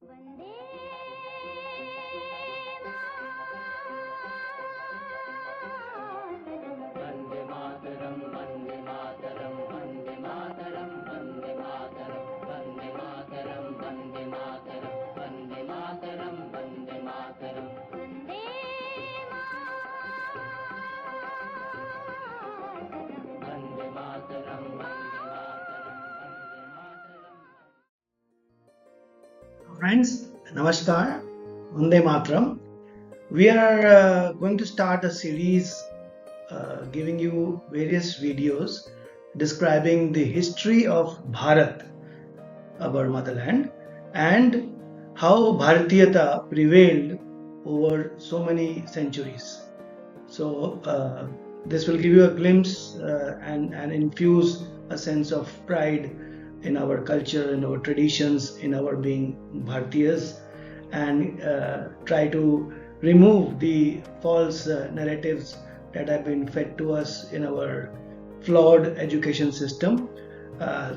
Vande Mataram, Vande Mataram, Vande Mataram, Vande Mataram, Vande Mataram, Vande Mataram, Vande Mataram, Vande Mataram, Vande Mataram, Vande Mataram, Vande Mataram. Friends, Namaskar, Vande Matram. We are going to start a series giving you various videos describing the history of Bharat, our motherland, and how Bharatiyata prevailed over so many centuries. So, this will give you a glimpse and infuse a sense of pride in our culture, in our traditions, in our being Bharatiyas, and try to remove the false narratives that have been fed to us in our flawed education system,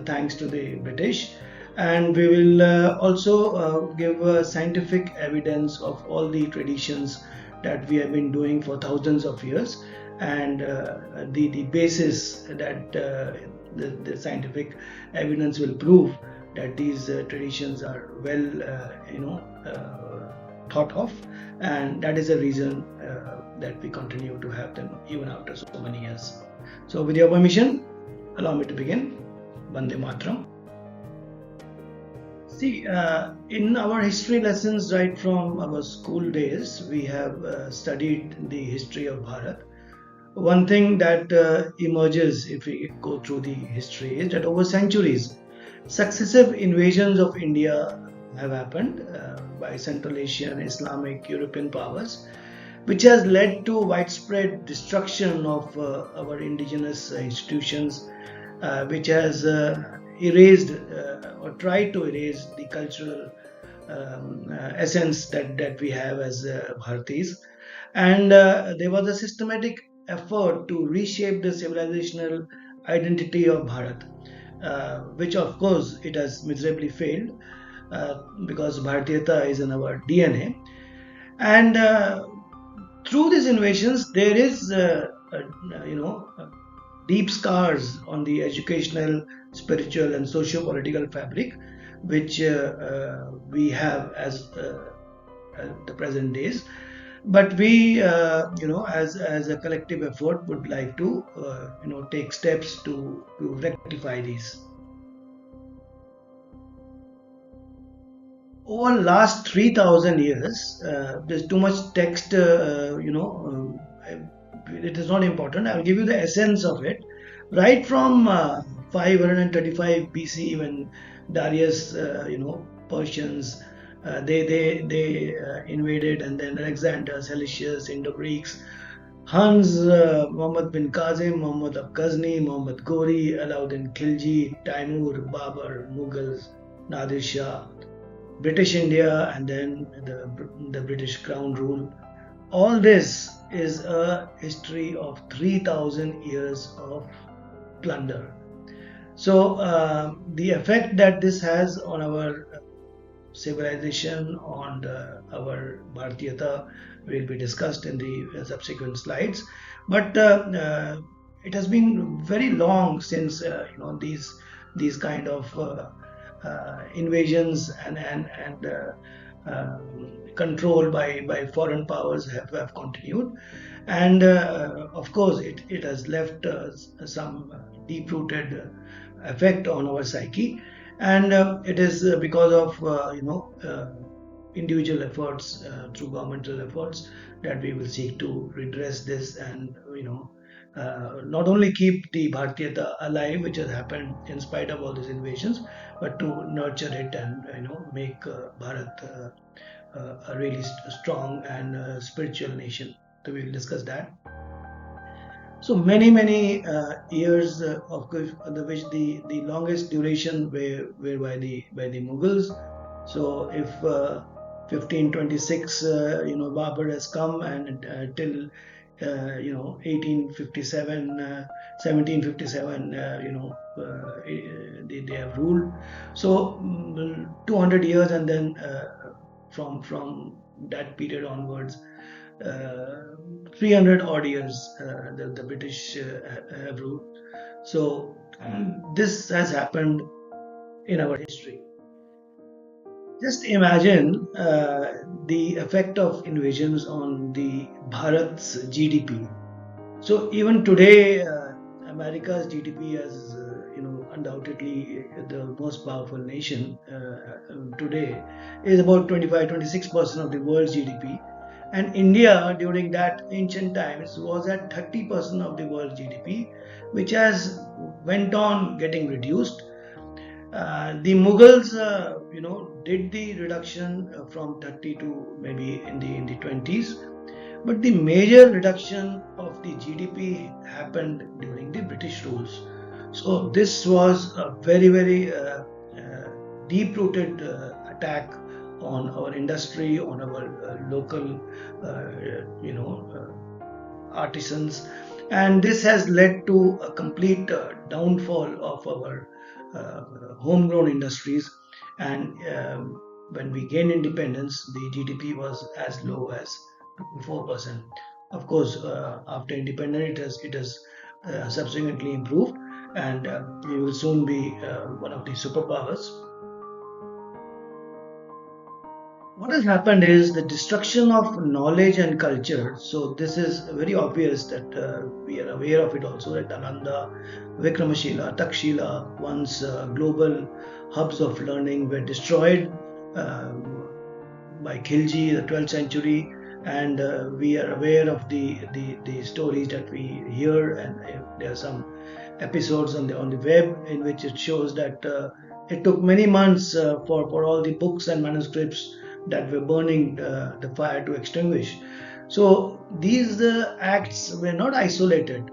thanks to the British. And we will also give scientific evidence of all the traditions that we have been doing for thousands of years, and the basis that the scientific evidence will prove that these traditions are well thought of, and that is the reason that we continue to have them even after so many years. So with your permission, allow me to begin. Vande Matram. See, in our history lessons right from our school days, we have studied the history of Bharat. One thing that emerges if we go through the history is that over centuries, successive invasions of India have happened by Central Asian, Islamic, European powers, which has led to widespread destruction of our indigenous institutions, which has erased or tried to erase the cultural essence that we have as Bharatis. And there was a systematic effort to reshape the civilizational identity of Bharat, which of course it has miserably failed because Bharatiyata is in our DNA. And through these invasions, there is, deep scars on the educational, spiritual, and socio-political fabric, which we have as the present days. But we, as a collective effort, would like to, take steps to rectify these. Over last 3,000 years, there's too much text, it is not important. I'll give you the essence of it. Right from 535 BC, when Darius, Persians, they invaded, and then Alexander, Seleucus, Indo-Greeks, Hans, Muhammad bin Qasim, Muhammad of Ghazni, Muhammad Ghori, Alauddin Khilji, Timur, Babur, Mughals, Nadir Shah, British India, and then the British Crown rule. All this is a history of 3,000 years of plunder. So, the effect that this has on our civilization, on our Bharatiyata, will be discussed in the subsequent slides. But it has been very long since these kind of invasions and control by foreign powers have continued, and of course it has left some deep-rooted effect on our psyche, and it is because of individual efforts through governmental efforts that we will seek to redress this, and not only keep the Bharatiyata alive, which has happened in spite of all these invasions, but to nurture it and make Bharat a really strong and spiritual nation. So we will discuss that. So many years of which the longest duration were by the Mughals. So if 1526, Babur has come, and till 1857, 1757, they have ruled. So 200 years, and then from that period onwards, 300 odd years the British have ruled. So this has happened in our history. Just imagine the effect of invasions on the Bharat's GDP. So even today, America's GDP is, undoubtedly the most powerful nation today, is about 25-26% of the world's GDP. And India during that ancient times was at 30% of the world's GDP, which has went on getting reduced. The Mughals, did the reduction from 30 to maybe in the 20s, but the major reduction of the GDP happened during the British rules. So this was a very, very deep-rooted attack on our industry, on our local, artisans, and this has led to a complete downfall of our homegrown industries. And when we gained independence, the GDP was as low as 4%. Of course, after independence, it has subsequently improved, and we will soon be one of the superpowers. What has happened is the destruction of knowledge and culture. So this is very obvious that we are aware of it also, that Nalanda, Vikramashila, Takshila, once global hubs of learning, were destroyed by Khilji in the 12th century, and we are aware of the stories that we hear, and there are some episodes on the web in which it shows that it took many months for all the books and manuscripts that were burning the fire to extinguish. So these acts were not isolated.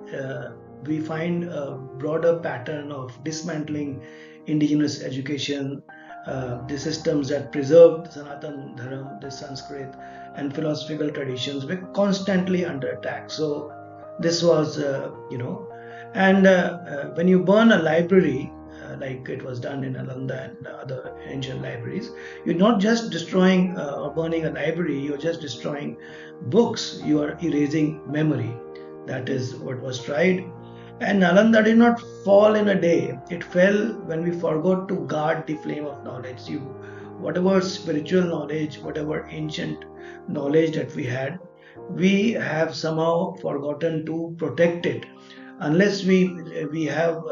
We find a broader pattern of dismantling indigenous education, the systems that preserved Sanatan Dharam, the Sanskrit and philosophical traditions were constantly under attack. So this was, and when you burn a library, like it was done in Nalanda and other ancient libraries, you're not just destroying or burning a library, you're just destroying books, you are erasing memory. That is what was tried. And Nalanda did not fall in a day. It fell when we forgot to guard the flame of knowledge. Whatever spiritual knowledge, whatever ancient knowledge that we had, we have somehow forgotten to protect it. Unless we have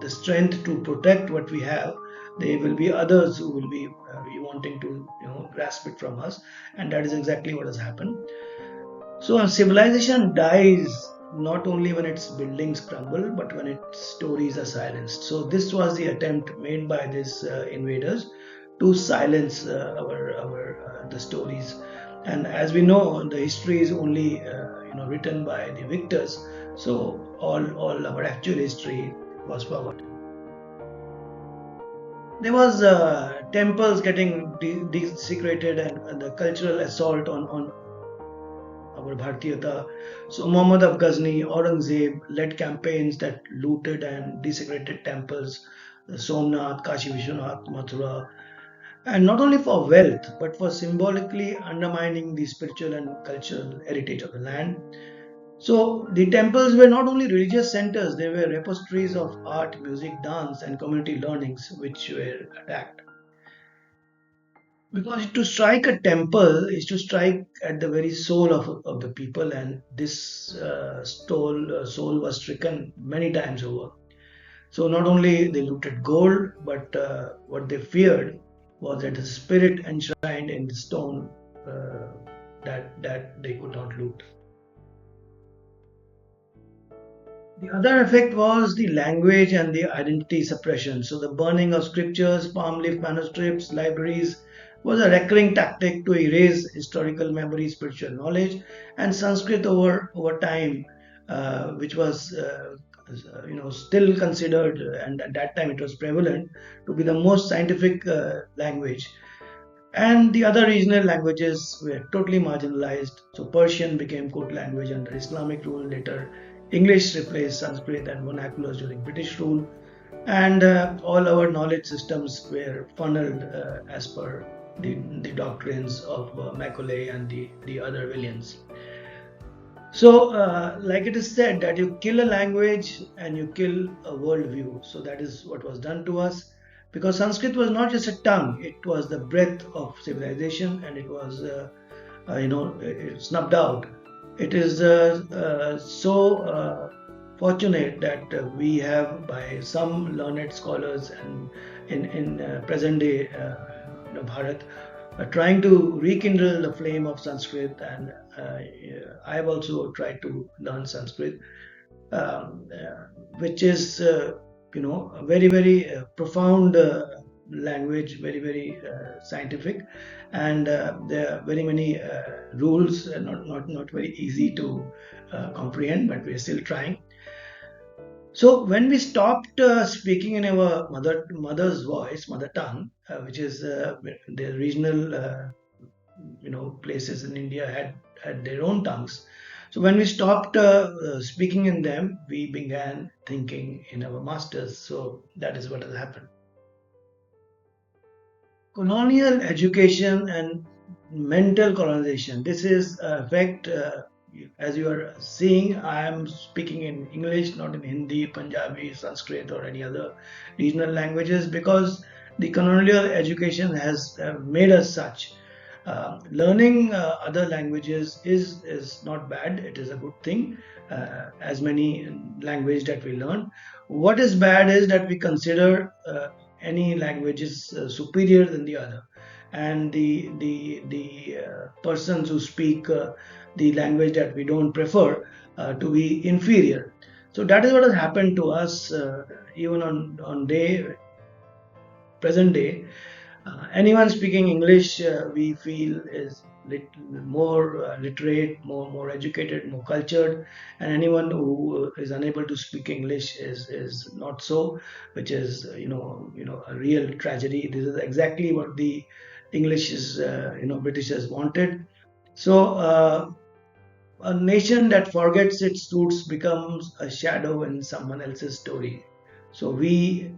the strength to protect what we have, there will be others who will be wanting to grasp it from us, and that is exactly what has happened. So a civilization dies not only when its buildings crumble, but when its stories are silenced. So this was the attempt made by these invaders to silence the stories. And as we know, the history is only written by the victors. So all our actual history was forgotten. There was temples getting desecrated, and the cultural assault on our Bharatiyata. So Muhammad of Ghazni, Aurangzeb led campaigns that looted and desecrated temples, Somnath, Kashi Vishwanath, Mathura, and not only for wealth, but for symbolically undermining the spiritual and cultural heritage of the land. So the temples were not only religious centers, they were repositories of art, music, dance, and community learnings which were attacked. Because to strike a temple is to strike at the very soul of the people, and this soul was stricken many times over. So not only they looted gold, but what they feared was that the spirit enshrined in the stone that they could not loot. The other effect was the language and the identity suppression. So the burning of scriptures, palm leaf manuscripts, libraries was a recurring tactic to erase historical memory, spiritual knowledge, and Sanskrit over time, which was still considered, and at that time it was prevalent to be the most scientific language. And the other regional languages were totally marginalized. So Persian became court language under Islamic rule. Later, English replaced Sanskrit and vernaculars during British rule. and all our knowledge systems were funneled as per the doctrines of Macaulay and the other villains. So, like it is said, that you kill a language and you kill a worldview. So that is what was done to us, because Sanskrit was not just a tongue; it was the breath of civilization, and it was, it snuffed out. It is so fortunate that we have, by some learned scholars and in present day Bharat, trying to rekindle the flame of Sanskrit, and I have also tried to learn Sanskrit, which is a very very profound language, very very scientific, and there are very many rules, not very easy to comprehend, but we are still trying. So when we stopped speaking in our mother's voice, mother tongue, which is the regional places in India had their own tongues. So when we stopped speaking in them, we began thinking in our masters. So that is what has happened. Colonial education and mental colonization. This is a fact. As you are seeing, I am speaking in English, not in Hindi, Punjabi, Sanskrit, or any other regional languages, because the colonial education has made us such. Learning other languages is not bad. It is a good thing. As many language that we learn. What is bad is that we consider any language is superior than the other, and the persons who speak the language that we don't prefer to be inferior. So that is what has happened to us, even on present day. Anyone speaking English, we feel is more literate, more educated, more cultured, and anyone who is unable to speak English is not so, which is a real tragedy. This is exactly what the English is Britishers wanted. So a nation that forgets its roots becomes a shadow in someone else's story. So we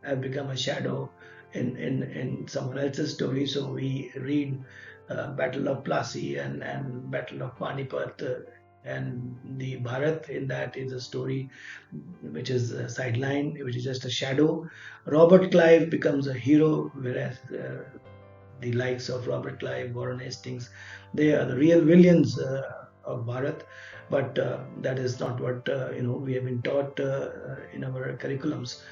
have become a shadow in someone else's story. So we read Battle of Plassey and Battle of Panipat, and the Bharat in that is a story which is a sideline, which is just a shadow. Robert Clive becomes a hero, whereas the likes of Robert Clive, Warren Hastings, they are the real villains of Bharat. But that is not what we have been taught in our curriculums.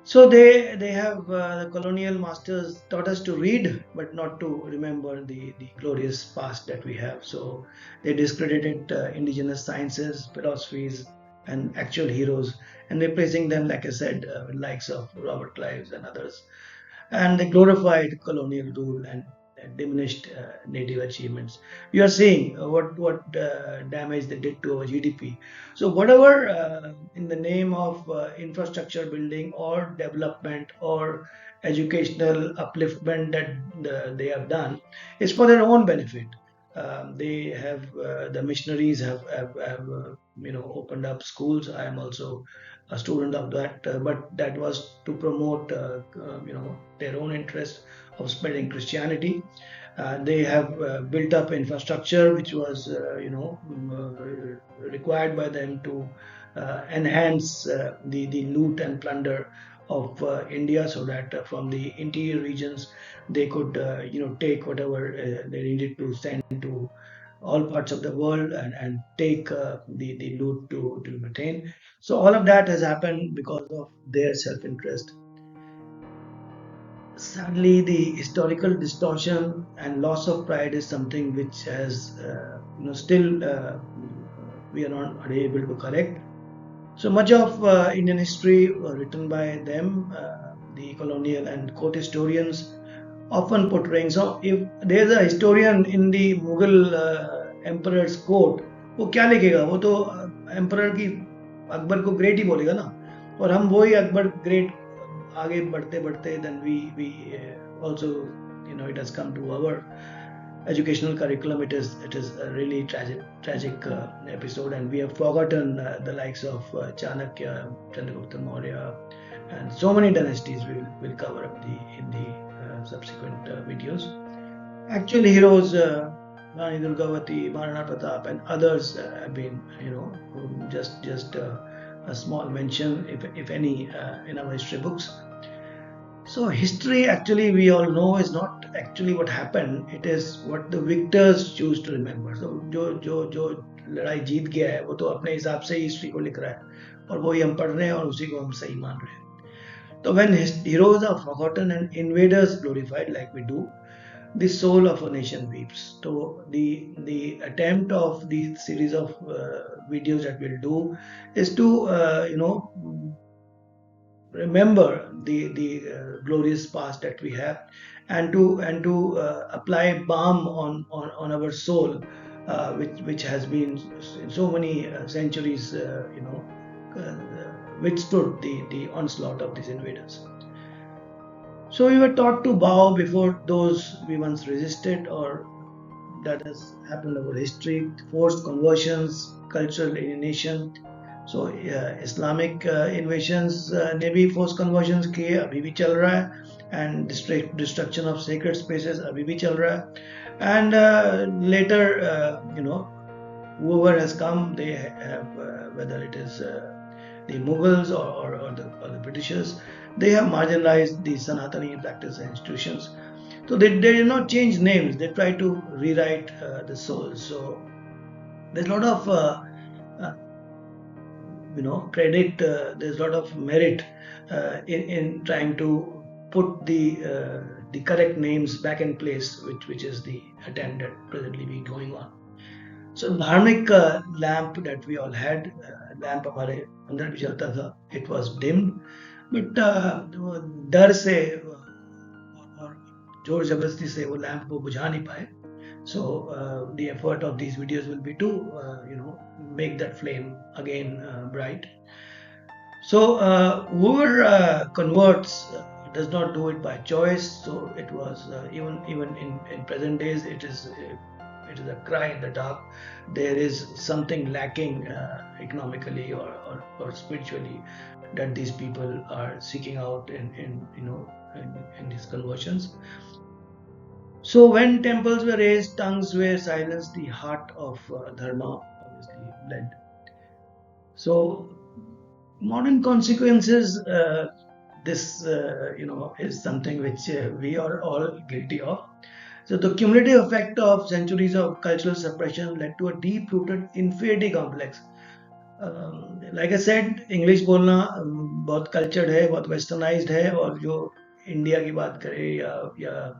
So they have the colonial masters taught us to read, but not to remember the glorious past that we have. So they discredited indigenous sciences, philosophies, and actual heroes, and replacing them, like I said, with likes of Robert Clives and others. And they glorified colonial rule and diminished native achievements. You are seeing what damage they did to our GDP. So whatever in the name of infrastructure building or development or educational upliftment that they have done is for their own benefit. They have the missionaries have opened up schools. I am also a student of that, but that was to promote their own interest of spreading Christianity. They have built up infrastructure which was required by them to enhance the loot and plunder of India, so that from the interior regions they could take whatever they needed to send to all parts of the world, and take the loot to maintain. So all of that has happened because of their self-interest. Sadly, the historical distortion and loss of pride is something which has still we are not able to correct. So much of Indian history written by them, the colonial and court historians, often portraying. So if there's a historian in the Mughal emperor's court, वो क्या लिखेगा? वो तो emperor की अकबर को great ही बोलेगा ना, और हम वही अकबर great आगे बढ़ते बढ़ते then we also it has come to our educational curriculum, it is a really tragic episode, and we have forgotten the likes of Chanakya, Chandragupta Maurya, and so many dynasties we will cover up in the subsequent videos. Actual heroes, Rani Durgavati, Maharana Pratap, and others have been, just a small mention, if any, in our history books. So history, actually, we all know, is not actually what happened. It is what the victors choose to remember. So जो लड़ाई जीत गया है वो तो अपने हिसाब से ही history को लिख रहा है, और वही हम पढ़ रहे हैं और उसी को हम सही मान रहे हैं. So when heroes are forgotten and invaders glorified like we do, the soul of a nation weeps. So the attempt of the series of videos that we'll do is to remember the glorious past that we have, and to apply balm on our soul, which has been in so many centuries withstood the onslaught of these invaders. So we were taught to bow before those we once resisted, or that has happened over history, forced conversions, cultural alienation. So Islamic invasions ने भी forced conversions किए, अभी भी चल रहा है, and destruction of sacred spaces अभी भी चल रहा है, and later whoever has come, they have whether it is the Mughals or the Britishers, they have marginalized the Sanatani practice and institutions. So they did not change names, they try to rewrite the soul. So there's a lot of credit, there's a lot of merit in trying to put the correct names back in place, which is the attempt that presently be going on. So dharmic lamp that we all had, lamp हमारे अंदर भी जलता था, it was dimmed, but डर से और जोर जबरदस्ती से वो लैंप को बुझा नहीं पाए. So the effort of these videos will be to make that flame again bright. So whoever converts does not do it by choice. So it was even in present days, it is a cry in the dark. There is something lacking economically or spiritually that these people are seeking out in these conversions. So when temples were raised, tongues were silenced, the heart of dharma obviously bled. So modern consequences, this is something which we are all guilty of. So the cumulative effect of centuries of cultural suppression led to a deep-rooted inferiority complex. Like I said, English बोलना बहुत cultured है, बहुत westernized है, और जो India की बात करें या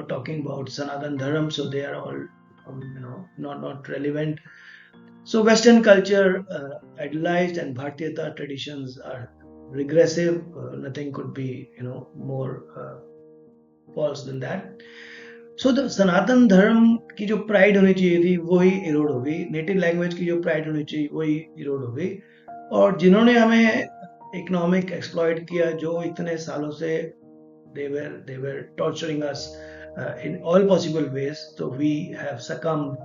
talking about Sanatan Dharma, so they are all not relevant. So Western culture idolized, and Bharatiyata traditions are regressive. Nothing could be more false than that. So the सनातन धर्म की जो प्राइड होनी चाहिए थी वही इरोड हो गई, नेटिव लैंग्वेज की जो प्राइड होनी चाहिए वही इरोड हो गई, और जिन्होंने हमें इकोनॉमिक एक्सप्लॉइट किया, जो इतने सालों से they were torturing us in all possible ways, so we have succumbed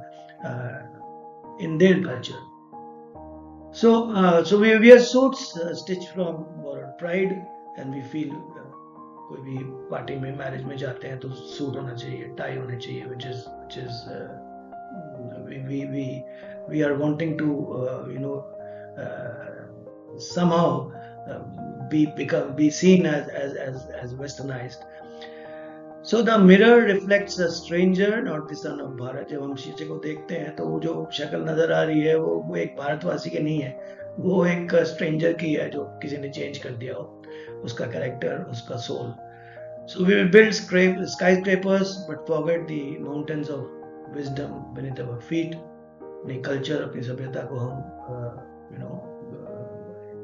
in their culture. So we wear suits stitched from borrowed pride, and we feel कोई भी पार्टी में मैरिज में जाते हैं तो सूट होना चाहिए, टाई होना चाहिए, which is we are wanting to somehow be seen as westernized. So the mirror reflects a stranger, not the son of Bharat. जब हम शीशे को देखते हैं तो वो जो शक्ल नजर आ रही है वो एक भारतवासी की नहीं है, वो एक स्ट्रेंजर की है जो किसी ने चेंज कर दिया हो, उसका कैरेक्टर, उसका soul. So we will build skyscrapers but forget the mountains of wisdom beneath our feet. अपनी culture, अपनी सभ्यता को हम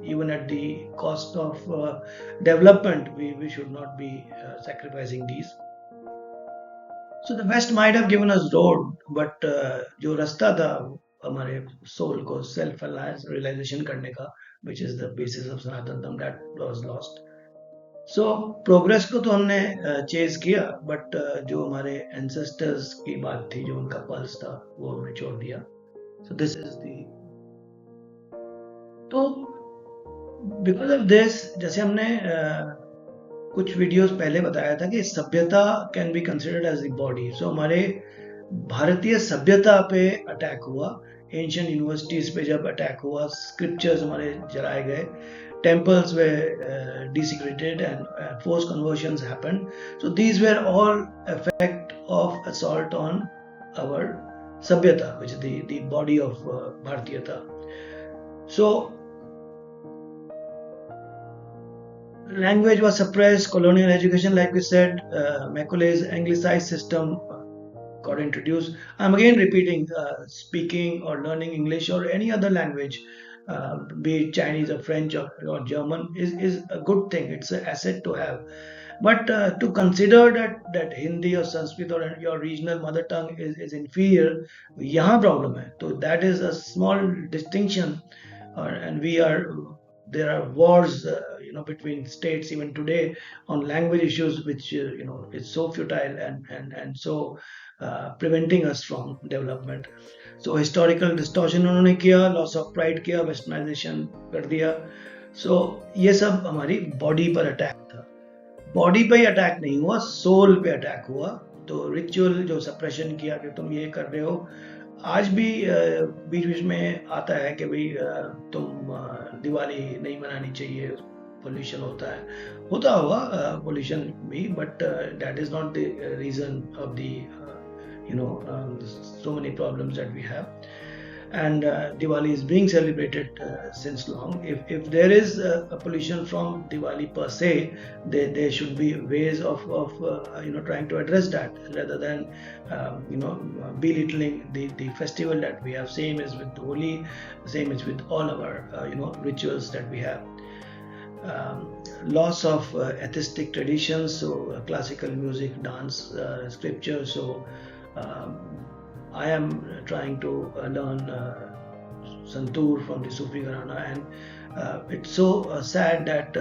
even at the cost of development, we should not be sacrificing these. So the West might have given us road, but जो रास्ता था हमारे soul को self realization करने का, which is the basis of Sanatan Dharma, that was lost. So progress को तो हमने चेज किया, बट जो हमारे एंसेस्टर्स की बात थी, जो उनका पल्स था, वो हमने छोड़ दिया. So this is the. तो बिकॉज ऑफ दिस, जैसे हमने कुछ वीडियोस पहले बताया था कि सभ्यता can be considered as the body. So हमारे भारतीय सभ्यता पे अटैक हुआ, एंशियंट यूनिवर्सिटीज पे जब अटैक हुआ, स्क्रिप्चर्स हमारे जलाए गए, temples were desecrated and forced conversions happened. So these were all effect of assault on our Sabhyata, which is the body of Bharatiyata. So language was suppressed, colonial education, like we said, Macaulay's anglicized system got introduced. I'm again repeating, speaking or learning English or any other language, be it Chinese or French or German, is a good thing. It's an asset to have. But to consider that Hindi or Sanskrit or your regional mother tongue is inferior, यहाँ problem है. So that is a small distinction, and there are wars, between states even today on language issues, which is so futile and so preventing us from development. So historical distortion उन्होंने किया, loss of pride किया, westernization कर दिया. So ये सब हमारी body पर attack था. बॉडी पे ही अटैक नहीं हुआ, सोल पे अटैक हुआ. तो रिचुअल जो सप्रेशन किया कि तुम ये कर रहे हो, आज भी बीच बीच में आता है कि भाई तुम दिवाली नहीं मनानी चाहिए, पोल्यूशन होता है, होता होगा पोल्यूशन भी, but that is not the reason of the so many problems that we have. And Diwali is being celebrated since long. If there is a pollution from Diwali per se, there should be ways of trying to address that, rather than belittling the festival that we have. Same is with Holi, same is with all our rituals that we have. Loss of aesthetic traditions, so classical music, dance, scripture. So I am trying to learn Santoor from the Sufi Gharana, and it's so sad that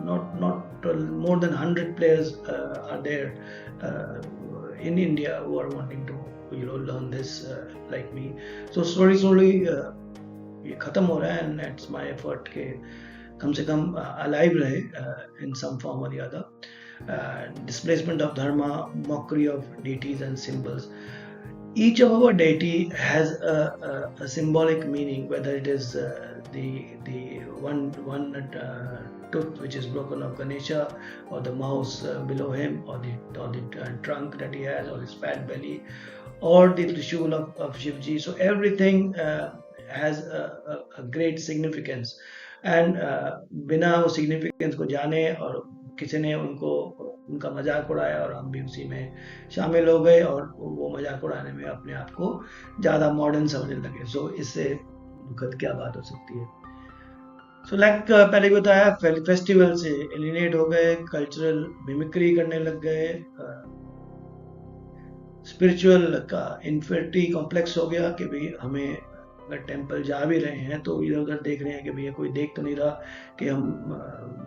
not more than 100 players are there in India who are wanting to learn this like me. So slowly ये खत्म हो रहा है, and it's my effort के कम से कम alive रहे in some form or the other. Displacement of dharma, mockery of deities and symbols. Each of our deity has a symbolic meaning, whether it is the one tooth which is broken of Ganesha, or the mouse below him, or the trunk that he has, or his fat belly, or the Trishul of Shivji. So everything has a great significance, and बिना वो significance को जाने और किसी ने उनका मजाक उड़ाया और हम भी उसी में शामिल हो गए, और वो मजाक उड़ाने में अपने आप को ज़्यादा मॉडर्न समझने लगे. सो इससे दुखद क्या बात हो सकती है. सो लाइक पहले भी बताया, फेस्टिवल से एलिनेट हो गए, कल्चरल मिमिक्री करने लग गए, स्पिरिचुअल का इन्फिनिटी कॉम्प्लेक्स हो गया कि भाई हमें अगर टेम्पल जा भी रहे हैं तो इधर उधर देख रहे हैं कि भैया कोई देख तो नहीं रहा कि हम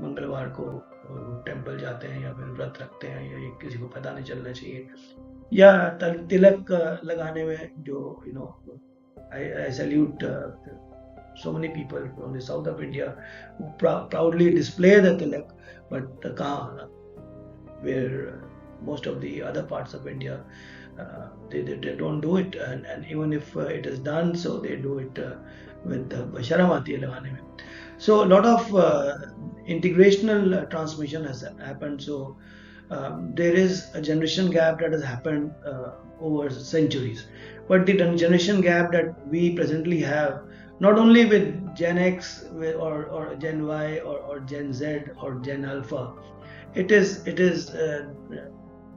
मंगलवार को टेम्पल जाते हैं या फिर व्रत रखते हैं, या ये किसी को पता नहीं चलना चाहिए. या तिलक लगाने में जो I salute so many people from the south of India who proudly display the tilak, but कहाँ, where most of the other parts of India they don't do it, and even if it is done, so they do it with शर्म आती है लगाने में. So a lot of integrational transmission has happened. So there is a generation gap that has happened over centuries, but the generation gap that we presently have, not only with Gen X or Gen Y or Gen Z or Gen Alpha, it is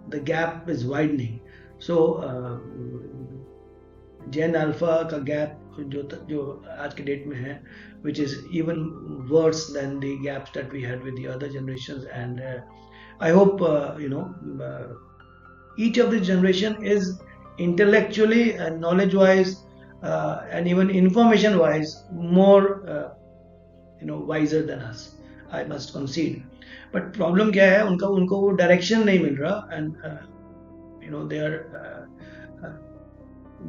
the gap is widening. So Gen Alpha का gap जो आज के date में है, which is even worse than the gaps that we had with the other generations. And I hope each of the generation is intellectually and knowledge wise and even information wise more wiser than us. I must concede. But problem क्या है, उनको वो direction नहीं मिल रहा, and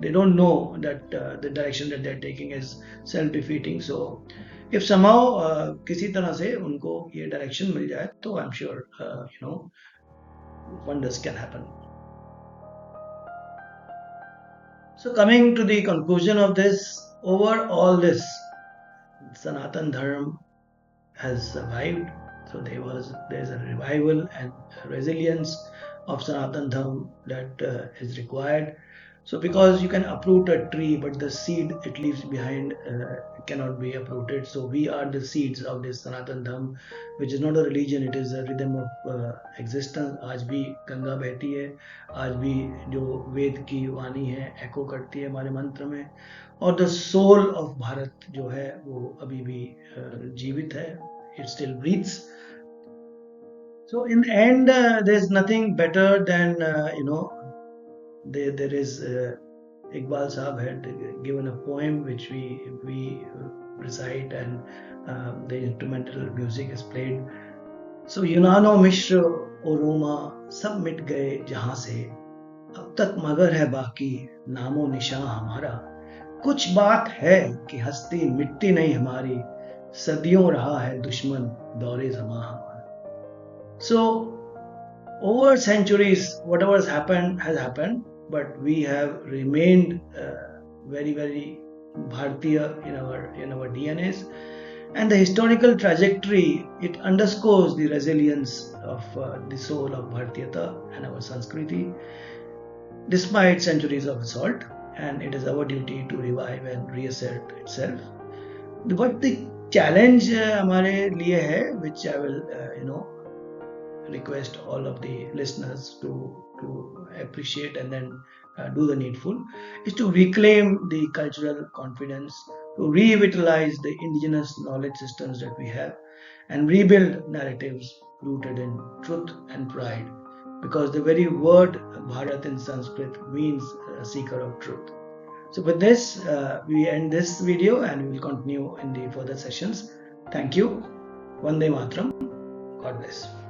they don't know that the direction that they're taking is self-defeating. So if somehow किसी तरह से उनको ये direction मिल जाए, तो I'm sure wonders can happen. So coming to the conclusion of this, over all this, Sanatan Dharma has survived. So there's a revival and resilience of Sanatan Dharma that is required. So because you can uproot a tree, but the seed it leaves behind cannot be uprooted. So we are the seeds of this Sanatan Dharma, which is not a religion, it is a rhythm of existence. आज भी गंगा बहती है, आज भी जो वेद की वाणी है एको करती है हमारे मंत्र में, और the soul of भारत जो है वो अभी भी जीवित है, it still breathes. So in the end, there's nothing better than there is Iqbal Saab had given a poem which we recite, and the instrumental music is played. So यूनानो मिश्र और रोमा सब मिट गए जहां से, अब तक मगर है बाकी नामो निशान हमारा, कुछ बात है कि हस्ती मिटती नहीं हमारी, सदियों रहा है दुश्मन दौरे ज़मां हमारा. So over centuries, whatever has happened, but we have remained very, very Bharatiya in our DNAs, and the historical trajectory, it underscores the resilience of the soul of Bharatiyata and our Sanskriti, despite centuries of assault, and it is our duty to revive and reassert itself. But the challenge हमारे लिए है, which I will request all of the listeners to appreciate and then do the needful, is to reclaim the cultural confidence, to revitalize the indigenous knowledge systems that we have, and rebuild narratives rooted in truth and pride, because the very word Bharat in Sanskrit means seeker of truth. So with this, we end this video and we will continue in the further sessions. Thank you. Vande Matram. God bless.